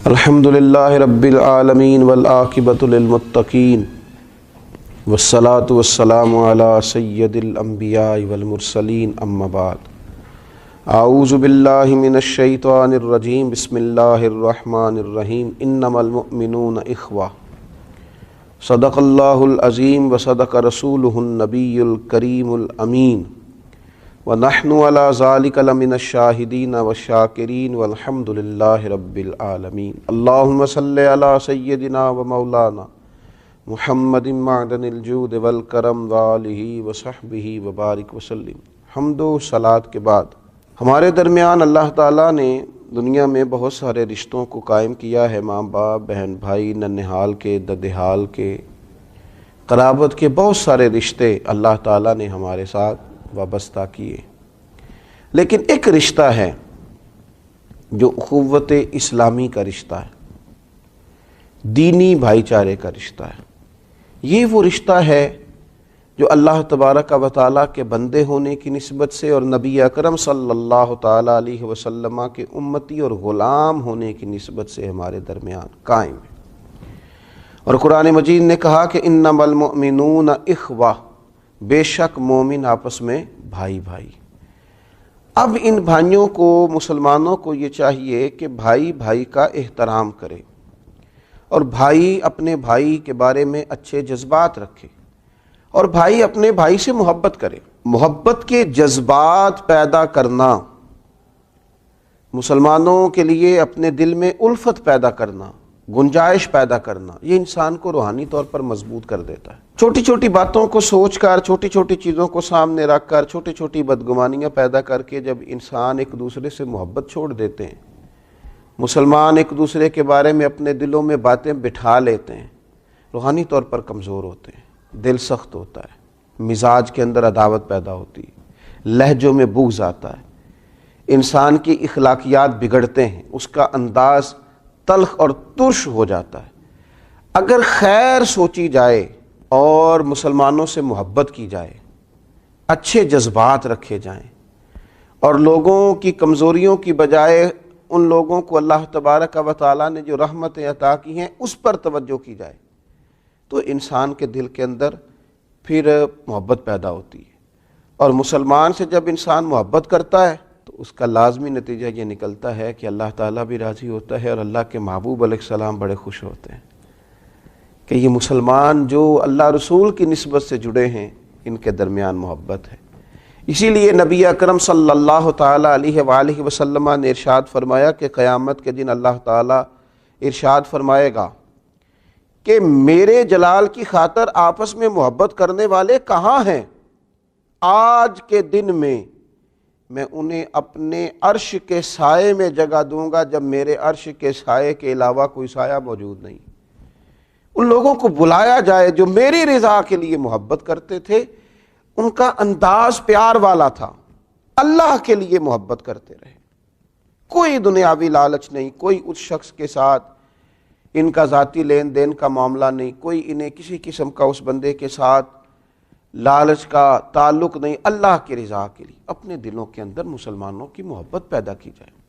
الحمدللہ رب العالمین والعاقبۃ للمتقین والصلاة والسلام علی سید الانبیاء والمرسلین اما بعد اعوذ باللہ من الشیطان الرجیم بسم اللہ الرحمن الرحیم انما المؤمنون اخوہ صدق اللہ العظیم وصدق رسولہ النبی الکریم الامین وَنَحْنُ عَلَى ذَلِكَ لَمِنَ الشَّاهِدِينَ وَالشَّاكِرِينَ وَالْحَمْدُ لِلَّهِ رَبِّ الْعَالَمِينَ اللهم صل على سيدنا ومولانا محمد معدن الجود والکرم وآلہ وصحبہ وبارک وسلم۔ حمد و صلوات کے بعد ہمارے درمیان اللہ تعالیٰ نے دنیا میں بہت سارے رشتوں کو قائم کیا ہے، ماں باپ، بہن بھائی، ننھال کے، ددھیال کے، قرابت کے بہت سارے رشتے اللہ تعالیٰ نے ہمارے ساتھ وابستہ کیے، لیکن ایک رشتہ ہے جو اخوت اسلامی کا رشتہ ہے، دینی بھائی چارے کا رشتہ ہے۔ یہ وہ رشتہ ہے جو اللہ تبارک و تعالیٰ کے بندے ہونے کی نسبت سے اور نبی اکرم صلی اللہ تعالیٰ علیہ وسلم کے امتی اور غلام ہونے کی نسبت سے ہمارے درمیان قائم ہے۔ اور قرآن مجید نے کہا کہ انما المؤمنون اخوہ، بے شک مومن آپس میں بھائی بھائی۔ اب ان بھائیوں کو، مسلمانوں کو یہ چاہیے کہ بھائی بھائی کا احترام کرے اور بھائی اپنے بھائی کے بارے میں اچھے جذبات رکھے اور بھائی اپنے بھائی سے محبت کرے۔ محبت کے جذبات پیدا کرنا، مسلمانوں کے لیے اپنے دل میں الفت پیدا کرنا، گنجائش پیدا کرنا، یہ انسان کو روحانی طور پر مضبوط کر دیتا ہے۔ چھوٹی چھوٹی باتوں کو سوچ کر، چھوٹی چھوٹی چیزوں کو سامنے رکھ کر، چھوٹی چھوٹی بدگمانیاں پیدا کر کے جب انسان ایک دوسرے سے محبت چھوڑ دیتے ہیں، مسلمان ایک دوسرے کے بارے میں اپنے دلوں میں باتیں بٹھا لیتے ہیں، روحانی طور پر کمزور ہوتے ہیں، دل سخت ہوتا ہے، مزاج کے اندر عداوت پیدا ہوتی ہے، لہجوں میں بغض آتا ہے، انسان کی اخلاقیات بگڑتے ہیں، اس کا انداز تلخ اور ترش ہو جاتا ہے۔ اگر خیر سوچی جائے اور مسلمانوں سے محبت کی جائے، اچھے جذبات رکھے جائیں اور لوگوں کی کمزوریوں کی بجائے ان لوگوں کو اللہ تبارک و تعالیٰ نے جو رحمتیں عطا کی ہیں اس پر توجہ کی جائے، تو انسان کے دل کے اندر پھر محبت پیدا ہوتی ہے۔ اور مسلمان سے جب انسان محبت کرتا ہے تو اس کا لازمی نتیجہ یہ نکلتا ہے کہ اللہ تعالیٰ بھی راضی ہوتا ہے اور اللہ کے محبوب علیہ السلام بڑے خوش ہوتے ہیں کہ یہ مسلمان جو اللہ رسول کی نسبت سے جڑے ہیں، ان کے درمیان محبت ہے۔ اسی لیے نبی اکرم صلی اللہ تعالیٰ علیہ وآلہ وسلم نے ارشاد فرمایا کہ قیامت کے دن اللہ تعالیٰ ارشاد فرمائے گا کہ میرے جلال کی خاطر آپس میں محبت کرنے والے کہاں ہیں؟ آج کے دن میں انہیں اپنے عرش کے سائے میں جگہ دوں گا جب میرے عرش کے سائے کے علاوہ کوئی سایہ موجود نہیں۔ ان لوگوں کو بلایا جائے جو میری رضا کے لیے محبت کرتے تھے، ان کا انداز پیار والا تھا، اللہ کے لیے محبت کرتے رہے، کوئی دنیاوی لالچ نہیں، کوئی اس شخص کے ساتھ ان کا ذاتی لین دین کا معاملہ نہیں، کوئی انہیں کسی قسم کا اس بندے کے ساتھ لالچ کا تعلق نہیں، اللہ کی رضا کے لیے اپنے دلوں کے اندر مسلمانوں کی محبت پیدا کی جائے،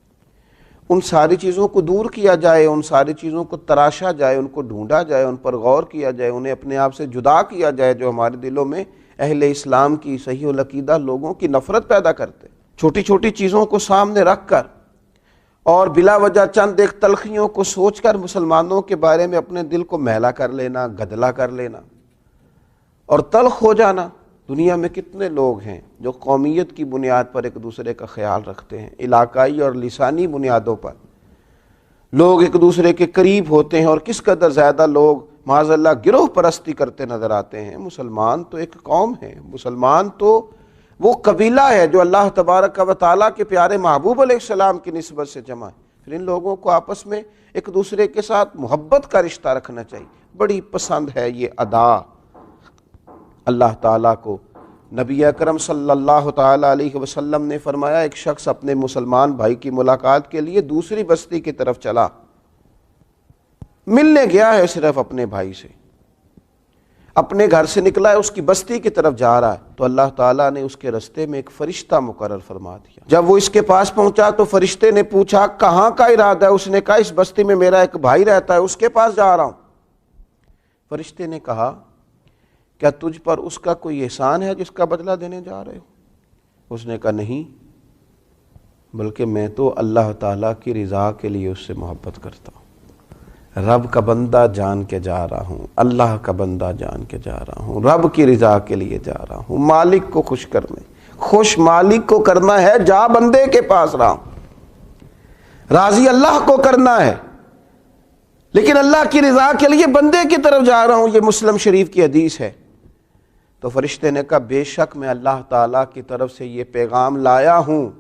ان ساری چیزوں کو دور کیا جائے، ان ساری چیزوں کو تراشا جائے، ان کو ڈھونڈا جائے، ان پر غور کیا جائے، انہیں اپنے آپ سے جدا کیا جائے جو ہمارے دلوں میں اہل اسلام کی صحیح العقیدہ لوگوں کی نفرت پیدا کرتے۔ چھوٹی چھوٹی چیزوں کو سامنے رکھ کر اور بلا وجہ چند ایک تلخیوں کو سوچ کر مسلمانوں کے بارے میں اپنے دل کو میلا کر لینا، گدلا کر لینا اور تلخ ہو جانا۔ دنیا میں کتنے لوگ ہیں جو قومیت کی بنیاد پر ایک دوسرے کا خیال رکھتے ہیں، علاقائی اور لسانی بنیادوں پر لوگ ایک دوسرے کے قریب ہوتے ہیں، اور کس قدر زیادہ لوگ معاذ اللہ گروہ پرستی کرتے نظر آتے ہیں۔ مسلمان تو ایک قوم ہے، مسلمان تو وہ قبیلہ ہے جو اللہ تبارک و تعالیٰ کے پیارے محبوب علیہ السلام کی نسبت سے جمع ہے۔ پھر ان لوگوں کو آپس میں ایک دوسرے کے ساتھ محبت کا رشتہ رکھنا چاہیے۔ بڑی پسند ہے یہ ادا اللہ تعالیٰ کو۔ نبی اکرم صلی اللہ تعالیٰ علیہ وسلم نے فرمایا، ایک شخص اپنے مسلمان بھائی کی ملاقات کے لیے دوسری بستی کی طرف چلا، ملنے گیا ہے صرف اپنے بھائی سے، اپنے گھر سے نکلا ہے، اس کی بستی کی طرف جا رہا ہے، تو اللہ تعالیٰ نے اس کے رستے میں ایک فرشتہ مقرر فرما دیا۔ جب وہ اس کے پاس پہنچا تو فرشتے نے پوچھا کہاں کا ارادہ ہے؟ اس نے کہا اس بستی میں میرا ایک بھائی رہتا ہے، اس کے پاس جا رہا ہوں۔ فرشتے نے کہا کیا تجھ پر اس کا کوئی احسان ہے جس کا بدلہ دینے جا رہے ہو؟ اس نے کہا نہیں، بلکہ میں تو اللہ تعالیٰ کی رضا کے لیے اس سے محبت کرتا ہوں، رب کا بندہ جان کے جا رہا ہوں، اللہ کا بندہ جان کے جا رہا ہوں، رب کی رضا کے لیے جا رہا ہوں، مالک کو خوش مالک کو کرنا ہے، جا بندے کے پاس رہا ہوں، راضی اللہ کو کرنا ہے، لیکن اللہ کی رضا کے لیے بندے کی طرف جا رہا ہوں۔ یہ مسلم شریف کی حدیث ہے۔ تو فرشتے نے کہا بے شک میں اللہ تعالیٰ کی طرف سے یہ پیغام لایا ہوں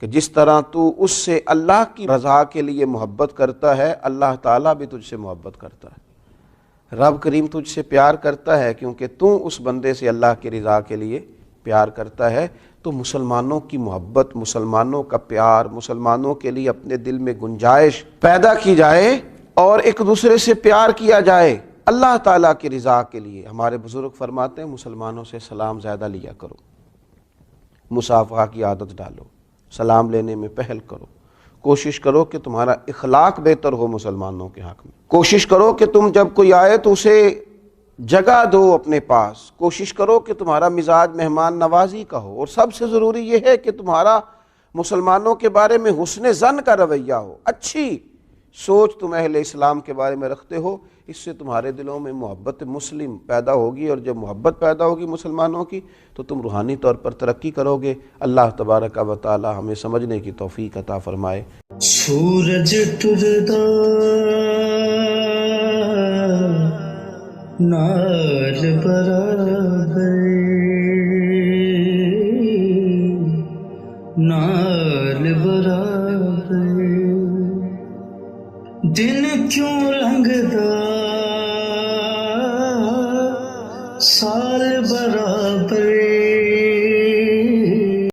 کہ جس طرح تو اس سے اللہ کی رضا کے لیے محبت کرتا ہے، اللہ تعالیٰ بھی تجھ سے محبت کرتا ہے، رب کریم تجھ سے پیار کرتا ہے، کیونکہ تو اس بندے سے اللہ کی رضا کے لیے پیار کرتا ہے۔ تو مسلمانوں کی محبت، مسلمانوں کا پیار، مسلمانوں کے لیے اپنے دل میں گنجائش پیدا کی جائے اور ایک دوسرے سے پیار کیا جائے اللہ تعالیٰ کی رضا کے لیے۔ ہمارے بزرگ فرماتے ہیں مسلمانوں سے سلام زیادہ لیا کرو، مصافحہ کی عادت ڈالو، سلام لینے میں پہل کرو، کوشش کرو کہ تمہارا اخلاق بہتر ہو مسلمانوں کے حق میں، کوشش کرو کہ تم جب کوئی آئے تو اسے جگہ دو اپنے پاس، کوشش کرو کہ تمہارا مزاج مہمان نوازی کا ہو، اور سب سے ضروری یہ ہے کہ تمہارا مسلمانوں کے بارے میں حسن ظن کا رویہ ہو، اچھی سوچ تم اہل اسلام کے بارے میں رکھتے ہو۔ اس سے تمہارے دلوں میں محبت مسلم پیدا ہوگی، اور جب محبت پیدا ہوگی مسلمانوں کی تو تم روحانی طور پر ترقی کرو گے۔ اللہ تبارک و تعالی ہمیں سمجھنے کی توفیق عطا فرمائے۔ سورج ٹردا نال برابر، نال برابر، دن کیوں لنگدا سال برابر،